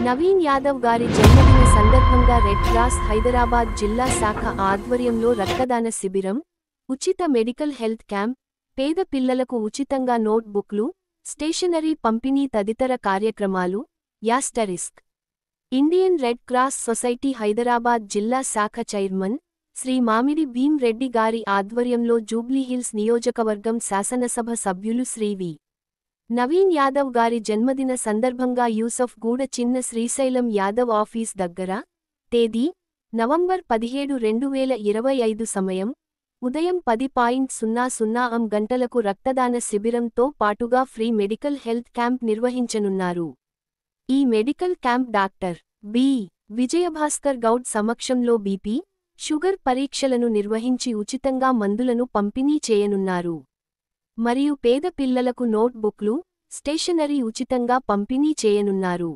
నవీన్ యాదవ్ గారి జన్మదిన సందర్భంగా రెడ్ క్రాస్ హైదరాబాద్ జిల్లా శాఖ ఆధ్వర్యంలో రక్తదాన శిబిరం, ఉచిత మెడికల్ హెల్త్ క్యాంప్, పేద పిల్లలకు ఉచితంగా నోట్ బుక్లు, స్టేషనరీ పంపిణీ తదితర కార్యక్రమాలు. Indian red cross society Hyderabad జిల్లా శాఖ చైర్మన్ శ్రీ మామిడి భీమ్ రెడ్డి గారి ఆధ్వర్యంలో జూబ్లీహిల్స్ నియోజకవర్గం శాసనసభ సభ్యులు శ్రీ వి. నవీన్ యాదవ్ గారి జన్మదిన సందర్భంగా యూసఫ్ గూడ చిన్న శ్రీశైలం యాదవ్ ఆఫీస్ దగ్గర, తేదీ నవంబర్ 17, 2025 సమయం ఉదయం 10:00 గంటలకు రక్తదాన శిబిరంతో పాటుగా ఫ్రీ మెడికల్ హెల్త్ క్యాంప్ నిర్వహించనున్నారు. ఈ medical camp doctor B. Vijayabhaskar Goud సమక్షంలో బీపీ, షుగర్ పరీక్షలను నిర్వహించి ఉచితంగా మందులను పంపిణీ చేయనున్నారు. మరియు పేద పిల్లలకు నోట్ బుక్లు, స్టేషనరీ ఉచితంగా పంపిణీ చేయనున్నారు.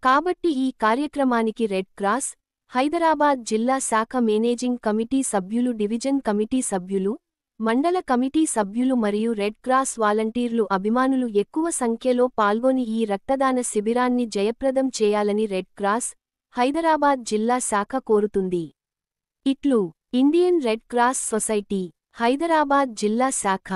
కాబట్టి ఈ కార్యక్రమానికి రెడ్ క్రాస్ హైదరాబాద్ జిల్లా శాఖ మేనేజింగ్ కమిటీ సభ్యులు, డివిజన్ కమిటీ సభ్యులు, మండల కమిటీ సభ్యులు మరియు రెడ్ క్రాస్ వాలంటీర్లు అభిమానులు ఎక్కువ సంఖ్యలో పాల్గొని ఈ రక్తదాన శిబిరాన్ని జయప్రదం చేయాలని రెడ్ క్రాస్ హైదరాబాద్ జిల్లా శాఖ కోరుతుంది. ఇట్లు Indian red cross society Hyderabad జిల్లా శాఖ.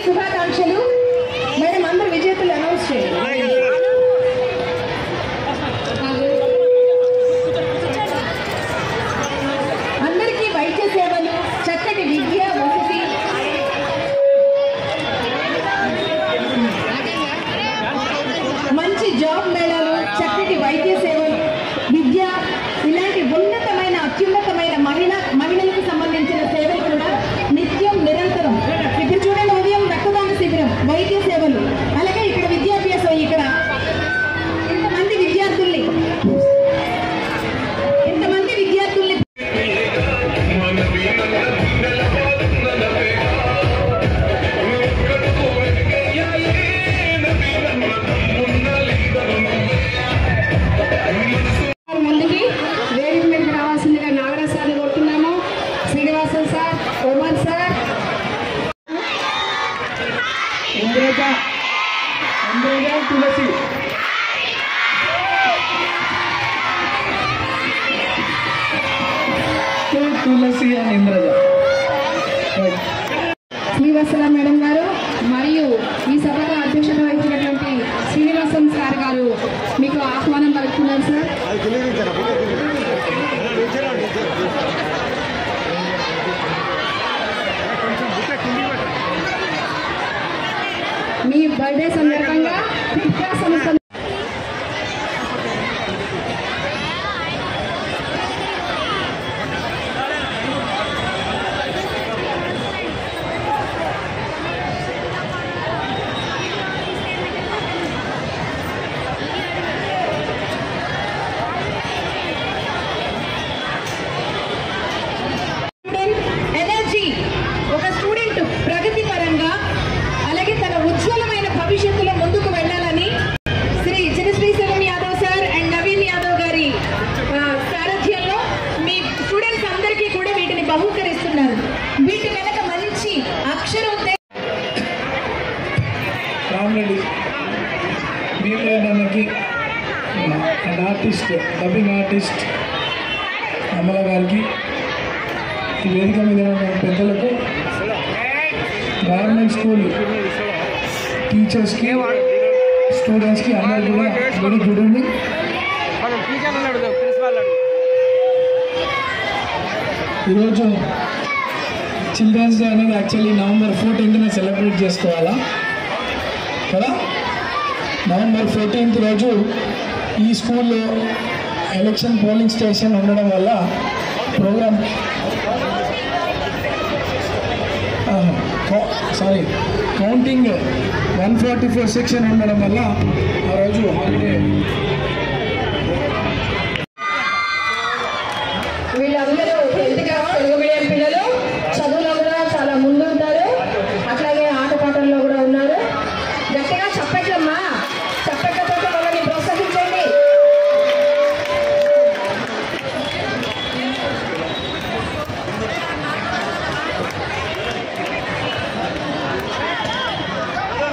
శుభాకాంక్షలు. మేడం అందరు విజేతలు అనౌన్స్ చేయండి. అందరికీ వైద్య సేవలు, చక్కటి విద్య, వసతి, మంచి జాబ్ మేళాలు, చక్కటి వైద్య సేవలు, విద్య, ఇలాంటి ఉన్నతమైన అత్యున్నతమైన మహిళలకు సంబంధించిన సేవలు కూడా నిత్యం నిరంతరం. ఇప్పుడు చూడండి, ఉదయం రక్తదాన శిబిరం, వైద్య సేవలు, అలాగే ఇక్కడ విద్యాభ్యాసం. ఇక్కడ ఎంతమంది విద్యార్థుల్ని ముందుకి వేదిక మీదకి రావాల్సిందిగా నాగరాజ్ సార్ని కోరుతున్నాము. Srinivasan sir, Oman sir, Indraja, Tulasi, Tulasi and Indraja. Srivatsala madam గారు మరియు ఈ సభకు అధ్యక్షత వహించినటువంటి శ్రీనివాసన్ సార్ గారు మీకు ఆహ్వానం పలుకుతున్నారు సార్. మీ బర్త్డే సందర్భంగా విద్యా సంస్థ ఎనర్జీ, ఒక స్టూడెంట్ ప్రగతి పరంగా అలాగే తన ఉజ్వలమైన భవిష్యత్తులో ముందుకు వెళ్ళాలని శ్రీ శ్రీశైలం యాదవ్ సార్ అండ్ నవీన్ యాదవ్ గారి సారథ్యంలో మీ స్టూడెంట్స్ అందరికీ కూడా వీటిని బహుకరిస్తున్నారు. వీటి వెనక మంచి అక్షరం Rama Reddy Bheema Reddy and artist, dubbing artist Amala గారికి, ఈ వేదిక మీద ఉన్న పెద్దలకు, గవర్నమెంట్ స్కూల్ టీచర్స్కి, స్టూడెంట్స్కి అందరికీ కూడా వెరీ గుడ్ ఈవినింగ్. ఈరోజు చిల్డ్రన్స్ డే అనేది యాక్చువల్లీ నవంబర్ 14న సెలబ్రేట్ చేసుకోవాలా కదా. నవంబర్ 14th రోజు ఈ స్కూల్లో ఎలక్షన్ పోలింగ్ స్టేషన్ ఉండడం వల్ల ప్రోగ్రామ్ కౌంటింగ్ 144 సెక్షన్ ఉండడం వల్ల ఆ రోజు హాలిడే. వీళ్ళందరూ 10th క్లాస్ తెలుగు మీడియం పిల్లలు, చదువులో కూడా చాలా ముందుంటారు, అట్లాగే ఆటపాటల్లో కూడా ఉన్నారు. గట్టిగా చప్పట్లమ్మా, చప్పట్లతో వాళ్ళని ప్రోత్సహించండి.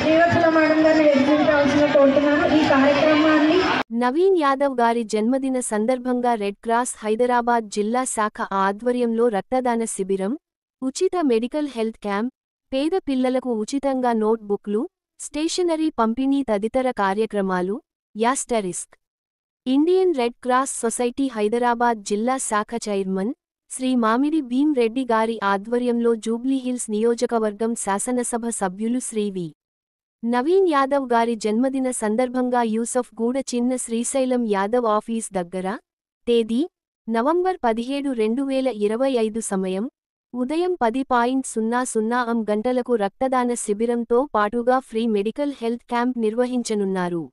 శ్రీవత్సల మేడం గారిని ఎదుర్కొంటాల్సిన కోరుతున్నాను. ఈ కార్యక్రమాన్ని నవీన్ యాదవ్ గారి జన్మదిన సందర్భంగా రెడ్ క్రాస్ హైదరాబాద్ జిల్లా శాఖ ఆధ్వర్యంలో రక్తదాన శిబిరం, ఉచిత మెడికల్ హెల్త్ క్యాంప్, పేద పిల్లలకు ఉచితంగా నోట్ బుక్లు, స్టేషనరీ పంపిణీ తదితర కార్యక్రమాలు. Asterisk Indian red cross society Hyderabad జిల్లా శాఖ చైర్మన్ శ్రీ మామిడి భీమ్ రెడ్డి గారి ఆధ్వర్యంలో జూబ్లీహిల్స్ నియోజకవర్గం శాసనసభ సభ్యులు శ్రీ వి. నవీన్ యాదవ్ గారి జన్మదిన సందర్భంగా యూసఫ్ గూడ చిన్న శ్రీశైలం యాదవ్ ఆఫీస్ దగ్గర, తేదీ నవంబర్ 17, 2025 సమయం ఉదయం 10:00 గంటలకు రక్తదాన శిబిరంతో పాటుగా ఫ్రీ మెడికల్ హెల్త్ క్యాంప్ నిర్వహించనున్నారు.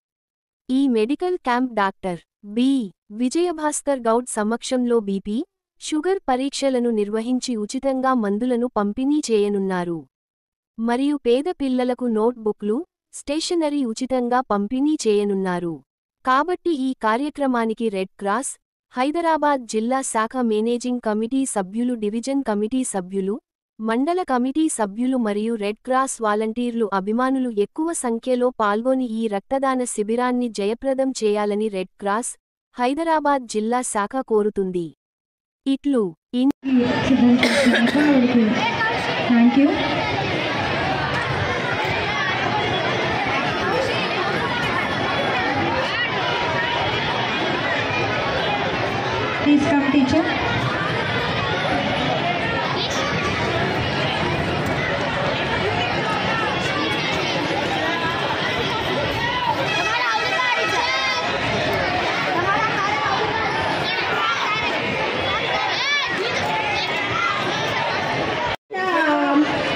ఈ medical camp doctor B. Vijayabhaskar Goud సమక్షంలో బీపీ, షుగర్ పరీక్షలను నిర్వహించి ఉచితంగా మందులను పంపిణీ చేయనున్నారు. మరియు పేద పిల్లలకు నోట్ బుక్లు, స్టేషనరీ ఉచితంగా పంపిణీ చేయనున్నారు. కాబట్టి ఈ కార్యక్రమానికి రెడ్ క్రాస్ హైదరాబాద్ జిల్లా శాఖ మేనేజింగ్ కమిటీ సభ్యులు, డివిజన్ కమిటీ సభ్యులు, మండల కమిటీ సభ్యులు మరియు రెడ్ క్రాస్ వాలంటీర్లు అభిమానులు ఎక్కువ సంఖ్యలో పాల్గొని ఈ రక్తదాన శిబిరాన్ని జయప్రదం చేయాలని రెడ్ క్రాస్ హైదరాబాద్ జిల్లా శాఖ కోరుతుంది. ఇట్లు thank you. Please come, teacher.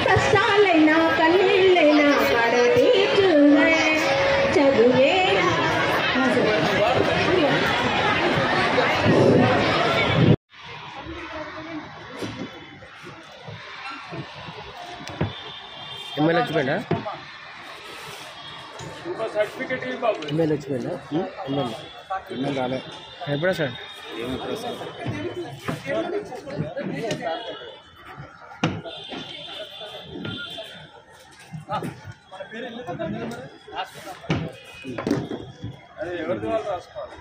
కష్టాలైనా కన్నీళ్ళైనా పడతీర్చునే చదువే. ఎమ్మెల్యే వచ్చిపోయినా ఎమ్మెల్యే వచ్చిపోయినా ఎమ్మెల్యే రాలే ఎప్పుడా సార్ ఎవరిది వాళ్ళు రాసుకోవాలి.